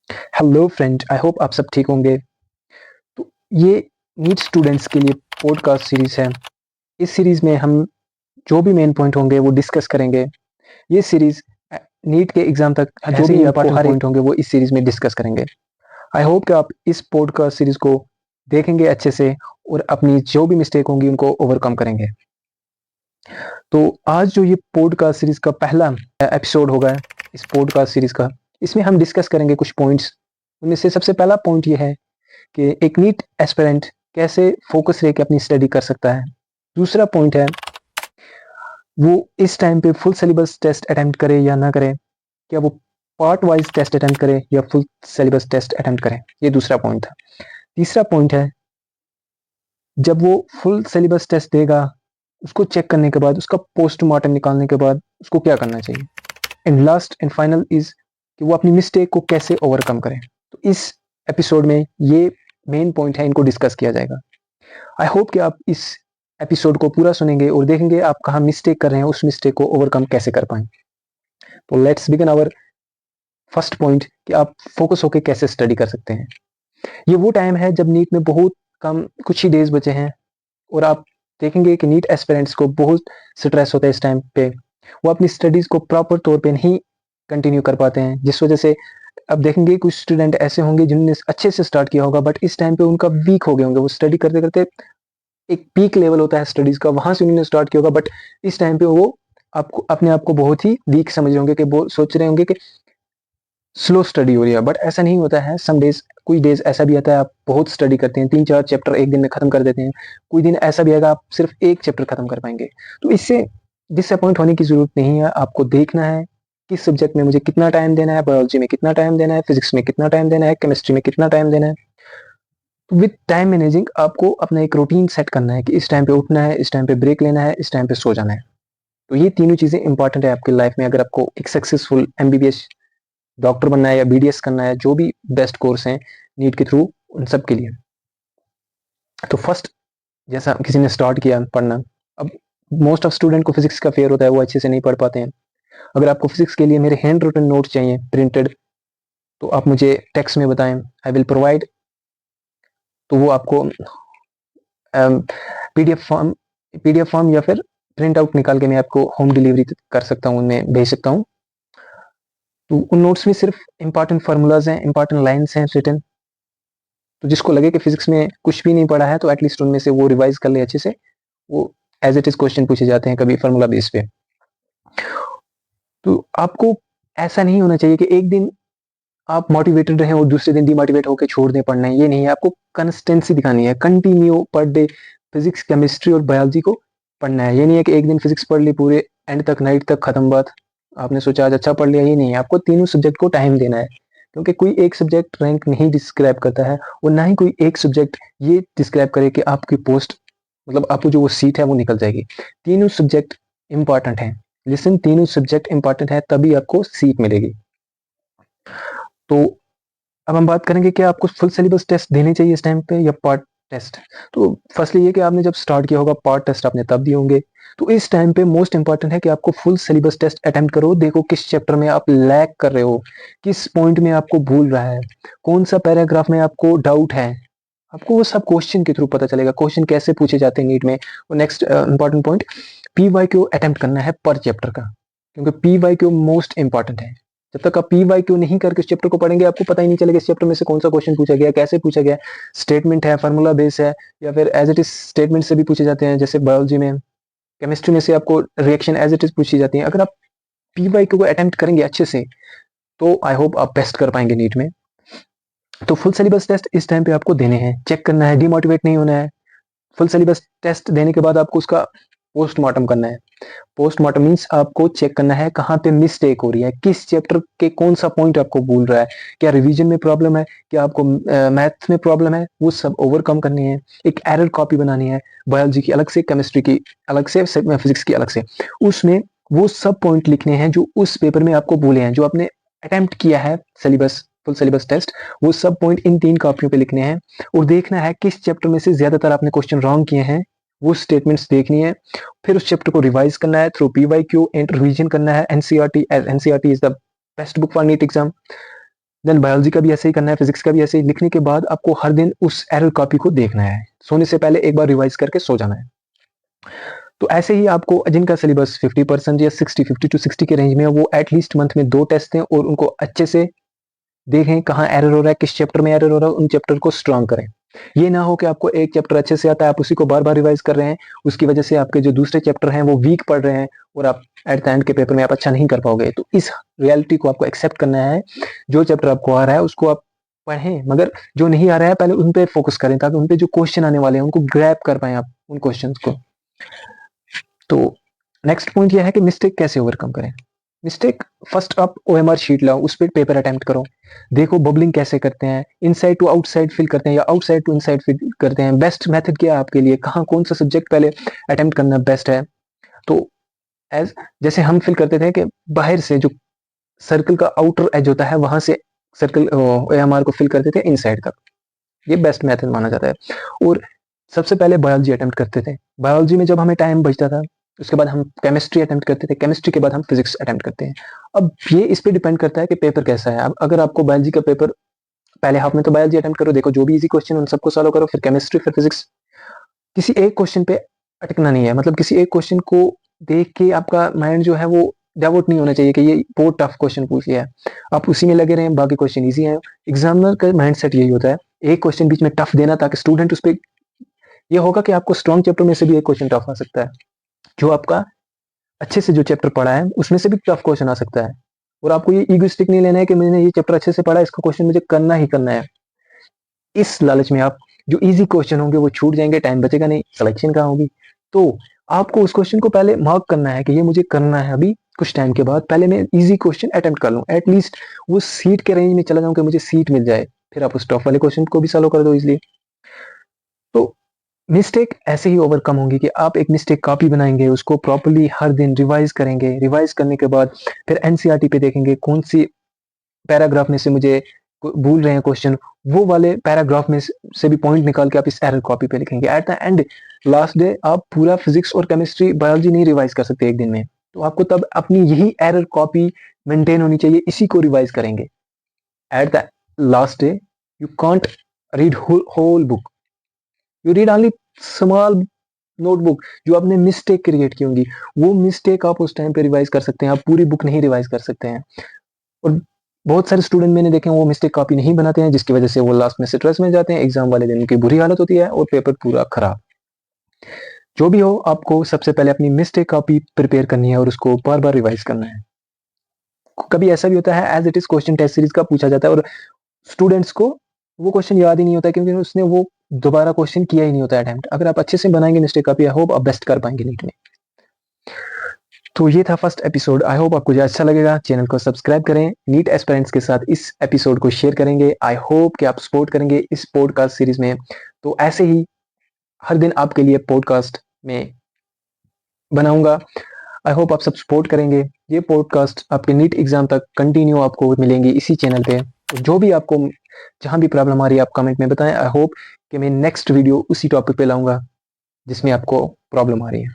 Hello friend, I hope आप सब ठीक होंगे। तो ये नीट स्टूडेंट्स के लिए पॉडकास्ट सीरीज़ है। इस सीरीज़ में हम जो भी मेन पॉइंट होंगे वो डिस्कस करेंगे। ये सीरीज़ नीट के एग्ज़ाम तक जो भी आपको हर पॉइंट होंगे वो इस सीरीज़ में डिस्कस करेंगे। आई होप कि आप इस पॉडकास्ट सीरीज़ को देखेंगे अच्छे से और अपनी जो भी मिस्टेक होंगी उनको ओवरकम करेंगे। तो आज जो ये पॉडकास्ट सीरीज़ का पहला एपिसोड होगा इस पॉडकास्ट सीरीज़ का, इसमें हम डिस्कस करेंगे कुछ पॉइंट्स। उनमें से सबसे पहला पॉइंट ये है कि एक नीट एस्पिरेंट कैसे फोकस रह के अपनी स्टडी कर सकता है। दूसरा पॉइंट है वो इस टाइम पे फुल सिलेबस टेस्ट अटेम्प्ट करे या ना करे, क्या वो पार्ट वाइज टेस्ट अटेम्प्ट करे या फुल सिलेबस टेस्ट अटेम्प्ट करे। ये दूसरा पॉइंट था। तीसरा पॉइंट है जब वो फुल सिलेबस टेस्ट देगा उसको चेक करने के बाद उसका पोस्टमार्टम निकालने के बाद उसको क्या करना चाहिए। And last and final is कि वो अपनी मिस्टेक को कैसे ओवरकम करे। तो इस एपिसोड में ये मेन पॉइंट है, इनको डिस्कस किया जाएगा। आई होप कि आप इस एपिसोड को पूरा सुनेंगे और देखेंगे आप कहाँ मिस्टेक कर रहे हैं, उस मिस्टेक को ओवरकम कैसे कर पाएं। तो let's begin our first point कि आप फोकस होकर कैसे स्टडी कर सकते हैं। ये वो टाइम है जब नीट में बहुत कम कुछ ही डेज बचे हैं और आप देखेंगे कि नीट एस्पिरेंट्स को बहुत स्ट्रेस होता है इस टाइम पे। वो अपनी स्टडीज को प्रॉपर तौर पे नहीं कंटिन्यू कर पाते हैं, जिस वजह से अब देखेंगे कुछ स्टूडेंट ऐसे होंगे जिन्होंने अच्छे से स्टार्ट किया होगा बट इस टाइम पे उनका वीक हो गए होंगे। वो स्टडी करते करते एक पीक लेवल होता है स्टडीज का, वहां से उन्होंने स्टार्ट किया होगा बट इस टाइम पे वो आपको अपने आप को बहुत ही वीक समझ रहे होंगे कि वो सोच रहे होंगे कि स्लो स्टडी हो रही है। बट ऐसा नहीं होता है। सम डेज कुछ डेज ऐसा भी आता है आप बहुत स्टडी करते हैं, 3-4 चैप्टर एक दिन में खत्म कर देते हैं। कोई दिन ऐसा भी आएगा आप सिर्फ एक चैप्टर खत्म कर पाएंगे। तो इससे डिसअपॉइंट होने की जरूरत नहीं है। आपको देखना है किस सब्जेक्ट में मुझे कितना टाइम देना है, बायोलॉजी में कितना टाइम देना है, फिजिक्स में कितना टाइम देना है, केमिस्ट्री में कितना टाइम देना है। तो विद टाइम मैनेजिंग आपको अपना एक रूटीन सेट करना है कि इस टाइम पे उठना है, इस टाइम पे ब्रेक लेना है, इस टाइम पे सो जाना है। तो ये तीनों चीजें इंपॉर्टेंट है आपकी लाइफ में अगर आपको एक सक्सेसफुल एमबीबीएस डॉक्टर बनना है या बीडीएस करना है, जो भी बेस्ट कोर्स हैं नीट के थ्रू, उन सब के लिए। तो फर्स्ट जैसा किसी ने स्टार्ट किया पढ़ना, अब मोस्ट ऑफ स्टूडेंट को फिजिक्स का फेयर होता है, वो अच्छे से नहीं पढ़ पाते हैं। अगर आपको फिजिक्स के लिए मेरे हैंड रिटन नोट चाहिए प्रिंटेड, तो आप मुझे टेक्स्ट में बताएं, आई विल प्रोवाइड। तो वो आपको पीडीएफ फॉर्म या फिर प्रिंट आउट निकाल के मैं आपको होम डिलीवरी कर सकता हूँ, उनमें भेज सकता हूँ। तो उन नोट्स में सिर्फ इंपॉर्टेंट फार्मूलाज हैं, इंपॉर्टेंट लाइन्स हैं रिटन। तो जिसको लगे कि फिजिक्स में कुछ भी नहीं पढ़ा है तो एटलीस्ट उनमें से वो रिवाइज कर ले अच्छे से। वो एज इट इज क्वेश्चन पूछे जाते हैं कभी फार्मूला बेस पे। तो आपको ऐसा नहीं होना चाहिए कि एक दिन आप मोटिवेटेड रहे और दूसरे दिन डिमोटिवेट होकर छोड़ दें पढ़ना है। ये नहीं है, आपको कंसिस्टेंसी दिखानी है, continue per day physics chemistry और बायोलॉजी को पढ़ना है। ये नहीं है कि एक दिन फिजिक्स पढ़ ली पूरे एंड तक, नाइट तक खत्म बात, आपने सोचा आज अच्छा पढ़ लिया। ये नहीं है, आपको तीनों सब्जेक्ट को टाइम देना है, क्योंकि कोई एक सब्जेक्ट रैंक नहीं डिस्क्राइब करता है और ना ही कोई एक सब्जेक्ट ये डिस्क्राइब करे कि आपकी पोस्ट मतलब आपको जो वो सीट है वो निकल जाएगी। तीनों सब्जेक्ट इंपॉर्टेंट है। लिसन, तीनों सब्जेक्ट इंपॉर्टेंट है तभी आपको सीट मिलेगी। तो अब हम बात करेंगे कि आपको फुल सिलेबस टेस्ट देने चाहिए इस टाइम पे या पार्ट टेस्ट। तो फर्स्टली ये कि आपने जब स्टार्ट किया होगा पार्ट टेस्ट आपने तब दिए होंगे। तो इस टाइम पे मोस्ट इंपॉर्टेंट है कि आपको फुल सिलेबस टेस्ट अटेम्प्ट करो। देखो किस चैप्टर में आप लैग कर रहे हो, किस पॉइंट में आपको भूल रहा है, कौन सा पैराग्राफ में आपको डाउट है। आपको वो सब क्वेश्चन के थ्रू पता चलेगा, क्वेश्चन कैसे पूछे जाते हैं नीट में। और next important point, PYQ attempt करना है पर चैप्टर का, क्योंकि पीवाईक्यू मोस्ट इंपॉर्टेंट है। जब तक आप पीवाईक्यू नहीं करके इस चैप्टर को पढ़ेंगे आपको पता ही नहीं चलेगा इस चैप्टर में से कौन सा क्वेश्चन पूछा गया, कैसे पूछा गया, स्टेटमेंट है, फार्मूला बेस है, या फिर एज इट इज स्टेटमेंट से भी पूछे जाते हैं जैसे बायोलॉजी में। केमिस्ट्री में से आपको रिएक्शन एज इट इज पूछी जाती है। अगर आप पीवाईक्यू को अटेम्प्ट करेंगे अच्छे से तो आई होप आप बेस्ट कर पाएंगे नीट में। तो फुल सिलेबस टेस्ट इस टाइम पे आपको देने हैं, चेक करना है, डिमोटिवेट नहीं होना है। फुल सिलेबस टेस्ट देने के बाद आपको उसका पोस्टमार्टम करना है। पोस्टमार्टम मीन्स आपको चेक करना है कहाँ पे मिस्टेक हो रही है, किस चैप्टर के कौन सा पॉइंट आपको भूल रहा है, क्या रिवीजन में प्रॉब्लम है, क्या आपको मैथ में प्रॉब्लम है, वो सब ओवरकम करनी है। एक एरर कॉपी बनानी है, बायोलॉजी की अलग से, केमिस्ट्री की अलग से, फिजिक्स की अलग से। उसमें वो सब पॉइंट लिखने हैं जो उस पेपर में आपको भूले हैं, जो आपने अटेम्प्ट किया है सिलेबस फुल सिलेबस टेस्ट, वो सब पॉइंट इन 3 कॉपियों पे लिखने हैं। और देखना है किस चैप्टर में से ज्यादातर आपने क्वेश्चन रॉन्ग किए हैं, वो स्टेटमेंट्स देखनी है। फिर उस चैप्टर को रिवाइज करना है थ्रू पीवाईक्यू एंड रिवीजन करना है। NCERT is the best book for NEET exam. Then biology का भी ऐसे ही करना है, फिजिक्स का भी ऐसे ही। लिखने के बाद आपको हर दिन उस एरर कॉपी को देखना है, सोने से पहले एक बार रिवाइज करके सो जाना है। तो ऐसे ही आपको जिनका सिलेबस 50% या 50 टू 60 के रेंज में है, वो एटलीस्ट मंथ में 2 टेस्ट दें और उनको अच्छे से देखें कहाँ एरर हो रहा है, किस चैप्टर में एरर हो रहा है, उन चैप्टर को स्ट्रॉन्ग करें। ये ना हो कि आपको एक चैप्टर अच्छे से आता है, आप उसी को बार बार रिवाइज कर रहे हैं, उसकी वजह से आपके जो दूसरे चैप्टर हैं वो वीक पड़ रहे हैं और आप एट द एंड के पेपर में आप अच्छा नहीं कर पाओगे। तो इस रियलिटी को आपको एक्सेप्ट करना है। जो चैप्टर आपको आ रहा है उसको आप पढ़ें, मगर जो नहीं आ रहा है पहले उन पे फोकस करें, ताकि उन पे जो क्वेश्चन आने वाले हैं उनको ग्रैब कर पाए आप उन क्वेश्चन को। तो नेक्स्ट पॉइंट यह है कि मिस्टेक कैसे ओवरकम करें। मिस्टेक, फर्स्ट आप OMR शीट लाओ, उस पर पेपर अटेम्प्ट करो, देखो बबलिंग कैसे करते हैं, इनसाइड टू आउटसाइड फिल करते हैं या आउटसाइड टू इनसाइड फिल करते हैं, बेस्ट मेथड क्या है आपके लिए, कहाँ कौन सा सब्जेक्ट पहले अटेम्प्ट करना बेस्ट है। तो एज जैसे हम फिल करते थे कि बाहर से जो सर्कल का आउटर एज होता है वहां से सर्कल OMR को फिल करते थे इनसाइड तक, ये बेस्ट मेथड माना जाता है। और सबसे पहले बायोलॉजी अटेम्प्ट करते थे, बायोलॉजी में जब हमें टाइम बचता था उसके बाद हम केमिस्ट्री अटेम्प्ट करते थे, केमिस्ट्री के बाद हम फिजिक्स अटेम्प्ट करते हैं। अब ये इस पे डिपेंड करता है कि पेपर कैसा है। अब अगर आपको बायोलॉजी का पेपर पहले हाफ में तो बायोलॉजी अटेम्प्ट करो, देखो जो भी इजी क्वेश्चन उन सबको सॉल्व करो, फिर केमिस्ट्री, फिर फिजिक्स। किसी एक क्वेश्चन पे अटकना नहीं है, मतलब किसी एक क्वेश्चन को देख के आपका माइंड जो है वो डाइवर्ट नहीं होना चाहिए कि ये बहुत टफ क्वेश्चन पूछ लिया है, आप उसी में लगे रहें, बाकी क्वेश्चन इजी है। एग्जामिनर का माइंड सेट यही होता है, एक क्वेश्चन बीच में टफ देना ताकि स्टूडेंट उस पर, ये होगा कि आपको स्ट्रॉन्ग चैप्टर में से भी एक क्वेश्चन टफ आ सकता है, जो आपका अच्छे से जो चैप्टर पढ़ा है उसमें से भी टफ क्वेश्चन आ सकता है। और आपको ये ईगोइस्टिक नहीं लेना है कि मैंने ये चैप्टर अच्छे से पढ़ा है, इसका क्वेश्चन मुझे करना ही करना है। इस लालच में आप जो इजी क्वेश्चन होंगे वो छूट जाएंगे, टाइम बचेगा नहीं, सिलेक्शन कहाँ होगी। तो आपको उस क्वेश्चन को पहले मार्क करना है कि ये मुझे करना है, अभी कुछ टाइम के बाद पहले मैं इजी क्वेश्चन अटेम्प्ट कर लूं, एटलीस्ट वो सीट के रेंज में चला जाऊं कि मुझे सीट मिल जाए, फिर आप उस टफ वाले क्वेश्चन को भी सॉल्व कर दो इजिली। तो मिस्टेक ऐसे ही ओवरकम होंगी कि आप एक मिस्टेक कॉपी बनाएंगे, उसको प्रॉपर्ली हर दिन रिवाइज करेंगे, रिवाइज करने के बाद फिर एनसीईआरटी पे देखेंगे कौन सी पैराग्राफ में से मुझे भूल रहे हैं क्वेश्चन, वो वाले पैराग्राफ में से भी पॉइंट निकाल के आप इस एरर कॉपी पे लिखेंगे। At the end last day आप पूरा फिजिक्स और केमिस्ट्री बायोलॉजी नहीं रिवाइज कर सकते एक दिन में, तो आपको तब अपनी यही एरर कॉपी मेंटेन होनी चाहिए, इसी को रिवाइज करेंगे। At the last day you can't read whole book, you read only small notebook जो आपने मिस्टेक क्रिएट की होंगी, वो मिस्टेक आप उस टाइम पे रिवाइज कर सकते हैं, आप पूरी बुक नहीं रिवाइज कर सकते हैं। और बहुत सारे स्टूडेंट मैंने देखे हैं वो मिस्टेक कॉपी नहीं बनाते हैं, जिसकी वजह से वो लास्ट में स्ट्रेस में जाते हैं, एग्जाम वाले दिन उनकी बुरी हालत होती है और पेपर पूरा खराब। जो भी हो, आपको सबसे पहले अपनी मिस्टेक कॉपी प्रिपेयर करनी है और उसको बार बार रिवाइज करना है। कभी ऐसा भी होता है as it is question test series का पूछा जाता है और स्टूडेंट्स को वो क्वेश्चन याद ही नहीं होता क्योंकि उसने वो दोबारा क्वेश्चन किया ही नहीं होता अटेम्प्ट। अगर आप अच्छे से बनाएंगे मिस्टेक कॉपी, आई होप आप बेस्ट कर पाएंगे नीट में। तो ये था फर्स्ट एपिसोड, आई होप आपको अच्छा लगेगा। चैनल को सब्सक्राइब करें, नीट एस्पिरेंट्स के साथ इस एपिसोड को शेयर करेंगे। आई होप कि आप सपोर्ट करेंगे इस पॉडकास्ट सीरीज में। तो ऐसे ही हर दिन आपके लिए पॉडकास्ट में बनाऊंगा, आई होप आप सब सपोर्ट करेंगे। ये पॉडकास्ट आपके नीट एग्जाम तक कंटिन्यू आपको मिलेंगी इसी चैनल पे। तो जो भी आपको जहां भी प्रॉब्लम आ रही है आप कमेंट में बताएं। आई होप कि मैं नेक्स्ट वीडियो उसी टॉपिक पे लाऊंगा जिसमें आपको प्रॉब्लम आ रही है।